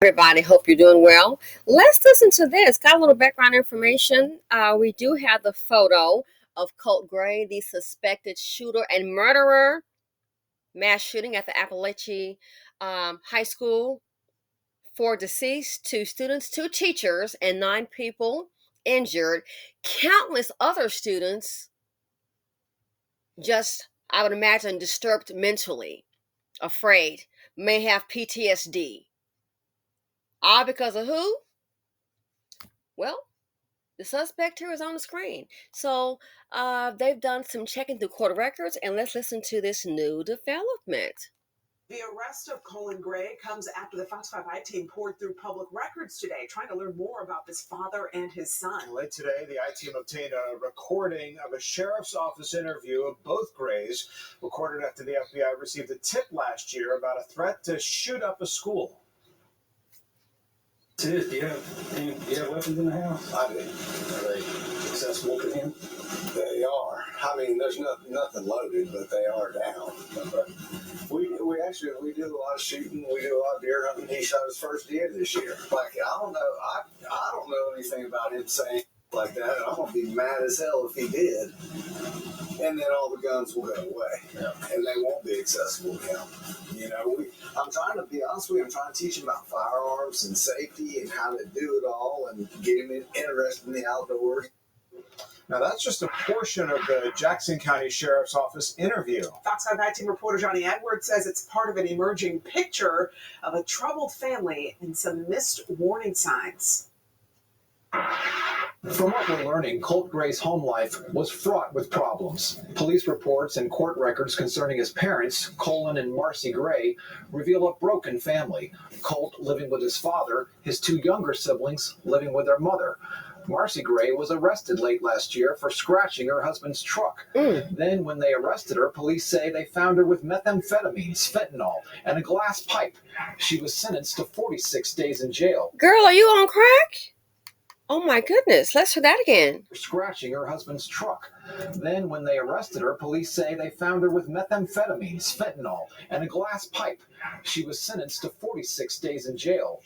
Everybody, hope you're doing well. Let's listen to this. Got a little background information. We do have the photo of Colt Gray, the suspected shooter and murderer, mass shooting at the Appalachian High School. Four deceased, two students, two teachers, and nine people injured. Countless other students just, I would imagine, disturbed mentally, afraid, may have PTSD. All because of who? Well, the suspect here is on the screen. So they've done some checking through court records, and let's listen to this new development. The arrest of Colt Gray comes after the Fox 5 I team poured through public records today, trying to learn more about his father and his son. Late today, the I team obtained a recording of a sheriff's office interview of both Grays, recorded after the FBI received a tip last year about a threat to shoot up a school. Do you have weapons in the house? I do. Are they accessible to him? They are. I mean, there's nothing loaded, but they are down. We do a lot of shooting. We do a lot of deer hunting. He shot his first deer this year. Like, I don't know. I don't know anything about him saying like that. I'm gonna be mad as hell if he did. And then all the guns will go away, and they won't be accessible to him. I'm trying to be honest with you. I'm trying to teach him about firearms and safety and how to do it all, and get him interested in the outdoors. Now, that's just a portion of the Jackson County Sheriff's Office interview. Fox 5 I team reporter Johnny Edwards says it's part of an emerging picture of a troubled family and some missed warning signs. From what we're learning, Colt Gray's home life was fraught with problems. Police reports and court records concerning his parents, Colin and Marcy Gray, reveal a broken family. Colt living with his father, his two younger siblings living with their mother. Marcy Gray was arrested late last year for scratching her husband's truck. Then, when they arrested her, police say they found her with methamphetamines, fentanyl, and a glass pipe. She was sentenced to 46 days in jail. Girl, are you on crack? Oh my goodness, let's hear that again. Scratching her husband's truck. Then, when they arrested her, police say they found her with methamphetamines, fentanyl, and a glass pipe. She was sentenced to 46 days in jail.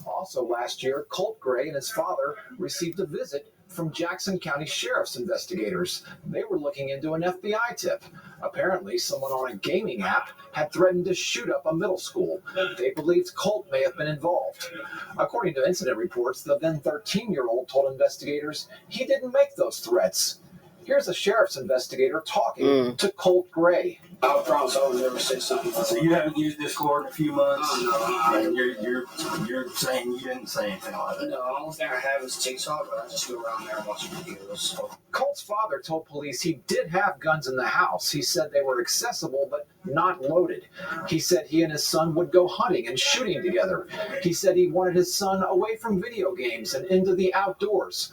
Also last year, Colt Gray and his father received a visit from Jackson County Sheriff's investigators. They were looking into an FBI tip. Apparently, someone on a gaming app had threatened to shoot up a middle school. They believed Colt may have been involved. According to incident reports, the then 13-year-old told investigators he didn't make those threats. Here's a sheriff's investigator talking to Colt Gray. I promise I would never say something. So you haven't used Discord in a few months? Oh, no. And you're saying you didn't say anything like that? No, the only thing I have is TikTok, but I just go around there and watch videos. So. Colt's father told police he did have guns in the house. He said they were accessible but not loaded. He said he and his son would go hunting and shooting together. He said he wanted his son away from video games and into the outdoors.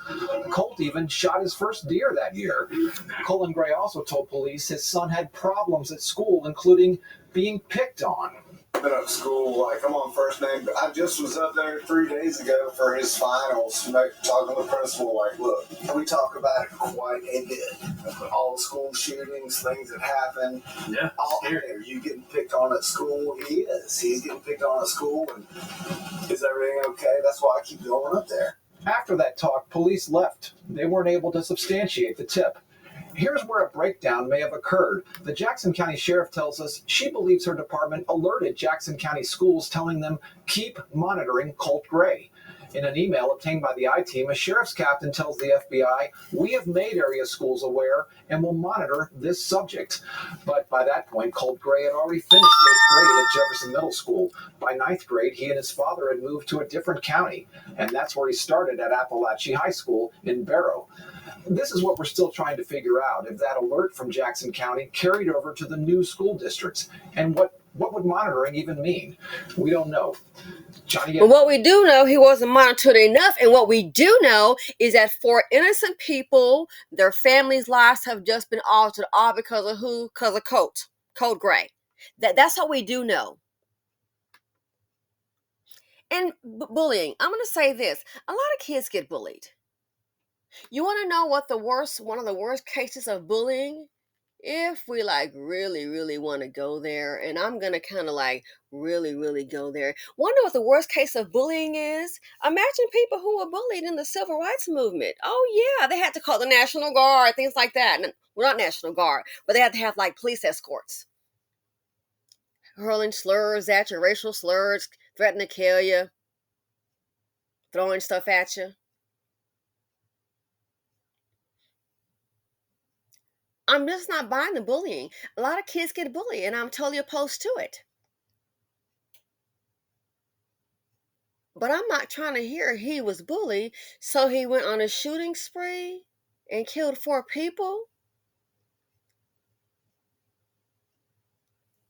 Colt even shot his first deer that year. Colin Gray also told police his son had problems at school, including being picked on. I've been up to school, like, I'm on first name. I just was up there 3 days ago for his finals, talking to the principal, like, look, we talk about it quite a bit. All the school shootings, things that happen. Yeah. Are you getting picked on at school? He is. He's getting picked on at school, and is everything okay? That's why I keep going up there. After that talk, police left. They weren't able to substantiate the tip. Here's where a breakdown may have occurred. The Jackson County Sheriff tells us she believes her department alerted Jackson County schools, telling them, keep monitoring Colt Gray. In an email obtained by the I-Team, a sheriff's captain tells the FBI, we have made area schools aware and will monitor this subject. But by that point, Colt Gray had already finished 8th grade at Jefferson Middle School. By 9th grade, he and his father had moved to a different county, and that's where he started at Appalachian High School in Barrow. This is what we're still trying to figure out, if that alert from Jackson County carried over to the new school districts, and what would monitoring even mean? We don't know. Johnny. But what we do know, he wasn't monitored enough. And what we do know is that for innocent people, their families' lives have just been altered, all because of who? Because of Colt Gray. That's what we do know. And bullying. I'm going to say this. A lot of kids get bullied. You want to know what one of the worst cases of bullying if we like really want to go there, and I'm gonna kind of like really go there. Wonder what the worst case of bullying is. Imagine people who were bullied in the civil rights movement. Oh yeah, they had to call the National Guard, things like that. Well, not National Guard, but they had to have like police escorts, hurling slurs at you, racial slurs, threatening to kill you, throwing stuff at you. I'm just not buying the bullying. A lot of kids get bullied, and I'm totally opposed to it. But I'm not trying to hear he was bullied, so he went on a shooting spree and killed 4 people.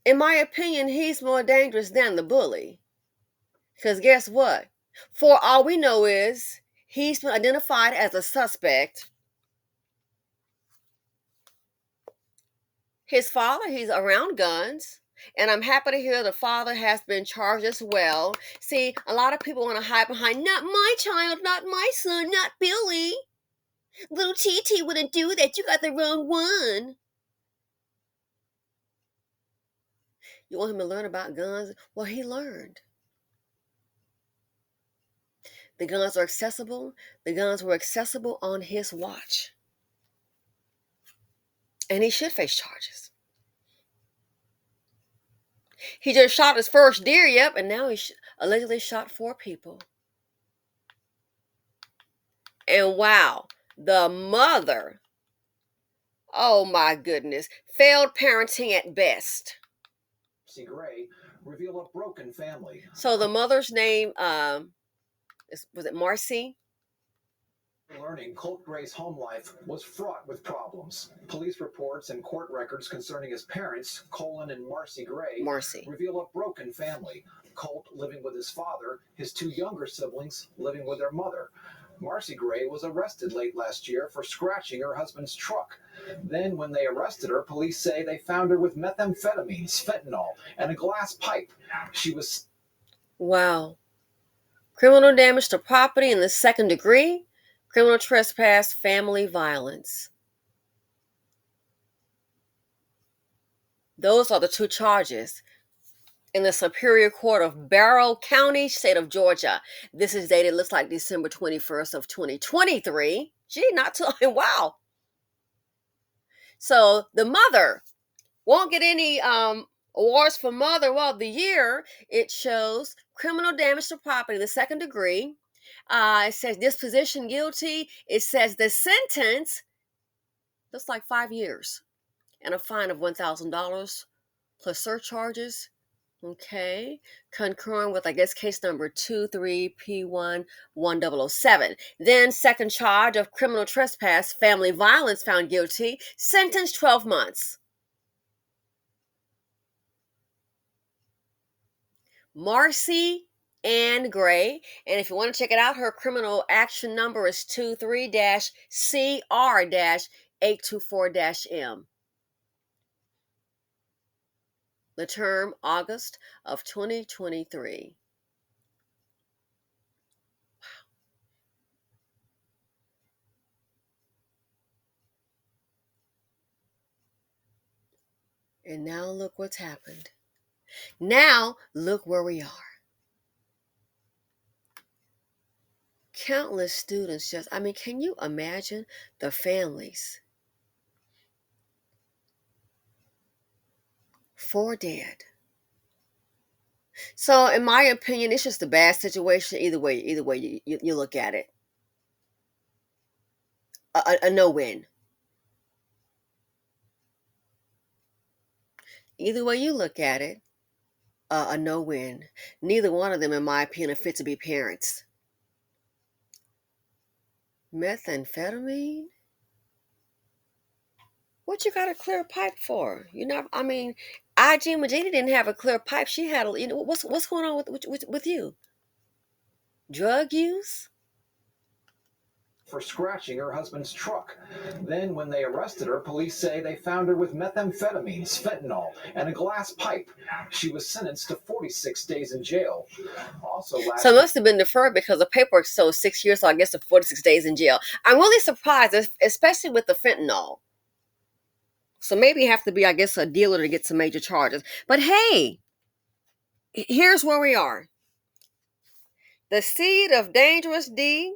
In my opinion, he's more dangerous than the bully. Because guess what? For all we know is he's been identified as a suspect. His father, he's around guns. And I'm happy to hear the father has been charged as well. See, a lot of people want to hide behind, not my child, not my son, not Billy. Little TT wouldn't do that. You got the wrong one. You want him to learn about guns? Well, he learned. The guns are accessible. The guns were accessible on his watch. And he should face charges. He just shot his first deer, yep, and now he allegedly shot 4 people. And wow, the mother, oh my goodness, failed parenting at best. Gray reveal a broken family. So the mother's name, was it Marcy? Learning Colt Gray's home life was fraught with problems. Police reports and court records concerning his parents, Colin and Marcy Gray, reveal a broken family. Colt living with his father, his 2 younger siblings living with their mother. Marcy Gray was arrested late last year for scratching her husband's truck. Then, when they arrested her, police say they found her with methamphetamines, fentanyl, and a glass pipe. She was... Wow. Criminal damage to property in the 2nd degree. Criminal trespass, family violence. Those are the 2 charges in the Superior Court of Barrow County, state of Georgia. This is dated, looks like December 21st of 2023. Gee, not too, wow. So the mother won't get any awards for Mother of the Year. It shows criminal damage to property in the 2nd degree. It says disposition guilty. It says the sentence looks like 5 years and a fine of $1,000 plus surcharges. Okay, concurrent with, I guess, case number 23P11007. Then 2nd charge of criminal trespass, family violence, found guilty, sentenced 12 months. Marcy Ann Gray, and if you want to check it out, her criminal action number is 23-CR-824-M. The term, August of 2023. Wow. And now look what's happened. Now look where we are. Countless students just, I mean, can you imagine the families? 4 dead. So in my opinion, it's just a bad situation either way you look at it. A no-win. Either way you look at it, a no-win. Neither one of them, in my opinion, are fit to be parents. Methamphetamine? What you got a clear pipe for? You know, I mean, IG Magina didn't have a clear pipe. She had a, you know, what's going on with you? Drug use? For scratching her husband's truck. Then, when they arrested her, police say they found her with methamphetamines, fentanyl, and a glass pipe. She was sentenced to 46 days in jail. Also, so it must have been deferred because the paperwork shows 6 years, so I guess the 46 days in jail. I'm really surprised, especially with the fentanyl. So maybe you have to be, I guess, a dealer to get some major charges. But hey, here's where we are. The seed of dangerous D,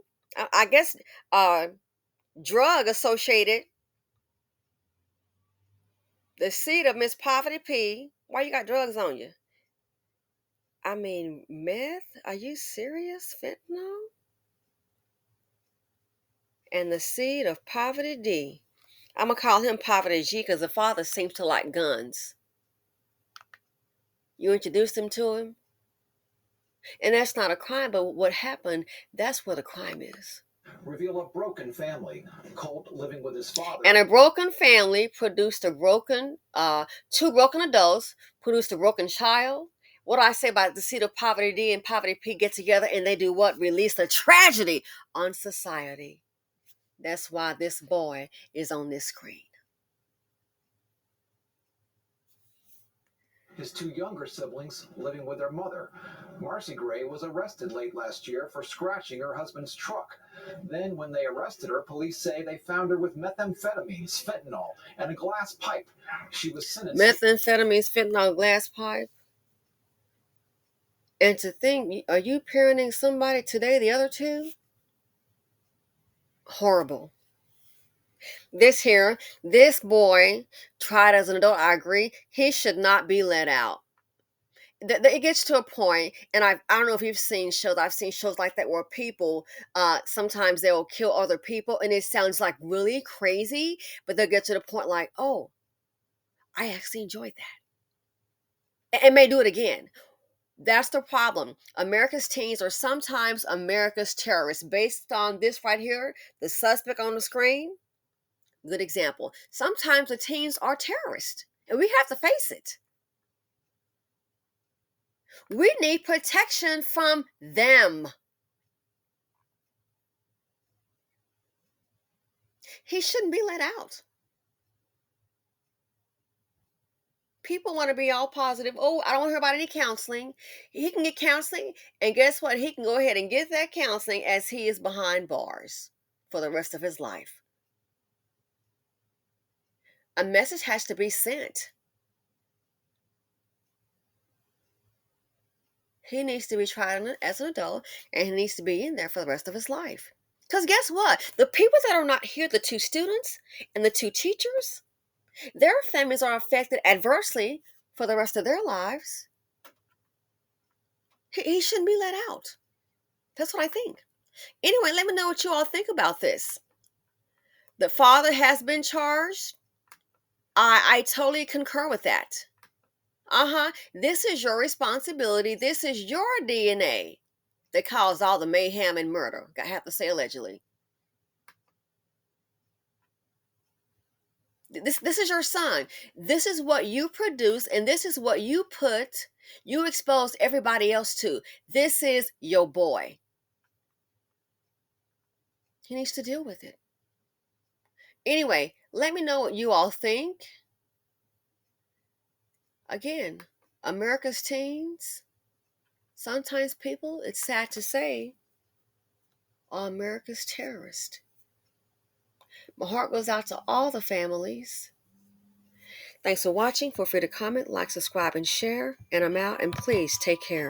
I guess, drug associated. The seed of Miss Poverty P. Why you got drugs on you? I mean, meth? Are you serious? Fentanyl? And the seed of Poverty D. I'm going to call him Poverty G because the father seems to like guns. You introduced him to him? And that's not a crime, but what happened, that's what a crime is. Reveal a broken family. Colt living with his father. And a broken family produced a broken, two broken adults produced a broken child. What do I say about the seed of Poverty D and Poverty P get together and they do what? Release a tragedy on society. That's why this boy is on this screen. His two younger siblings living with their mother. Marcy Gray was arrested late last year for scratching her husband's truck. Then, when they arrested her, police say they found her with methamphetamines, fentanyl, and a glass pipe. She was sentenced. Methamphetamines, fentanyl, glass pipe. And to think, are you parenting somebody today, the other two? Horrible. This boy tried as an adult, I agree, he should not be let out. It gets to a point, and I don't know if you've seen shows, I've seen shows like that where people, sometimes they'll kill other people, and it sounds like really crazy, but they'll get to the point like, oh, I actually enjoyed that. And may do it again. That's the problem. America's teens are sometimes America's terrorists. Based on this right here, the suspect on the screen, good example. Sometimes the teens are terrorists, and we have to face it. We need protection from them. He shouldn't be let out. People want to be all positive. Oh, I don't want to hear about any counseling. He can get counseling, and guess what? He can go ahead and get that counseling as he is behind bars for the rest of his life. A message has to be sent. He needs to be tried as an adult, and he needs to be in there for the rest of his life. Because guess what? The people that are not here, the two students and the two teachers, their families are affected adversely for the rest of their lives. He shouldn't be let out. That's what I think. Anyway, let me know what you all think about this. The father has been charged. I totally concur with that. This is your responsibility. This is your DNA that caused all the mayhem and murder. I have to say allegedly. This is your son. This is what you produce, and this is what you expose everybody else to. This is your boy. He needs to deal with it. Anyway, let me know what you all think. Again, America's teens, sometimes people, it's sad to say, are America's terrorists. My heart goes out to all the families. Thanks for watching. Feel free to comment, like, subscribe, and share. And I'm out, and please take care.